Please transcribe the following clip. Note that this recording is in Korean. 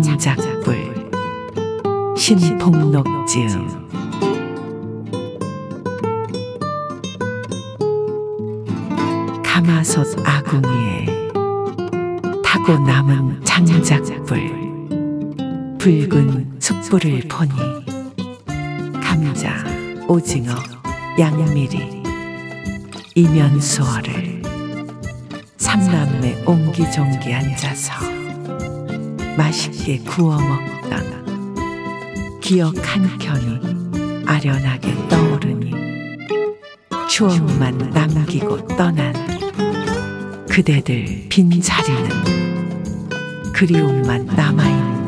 장작불 신폭록지음. 가마솥 아궁이에 타고 남은 장작불 붉은 숯불을 보니 감자, 오징어, 양미리, 이면수어를 삼남매 옹기종기 앉아서 맛있게 구워 먹던 기억 한 켠이 아련하게 떠오르니 추억만 남기고 떠난 그대들 빈자리는 그리움만 남아있는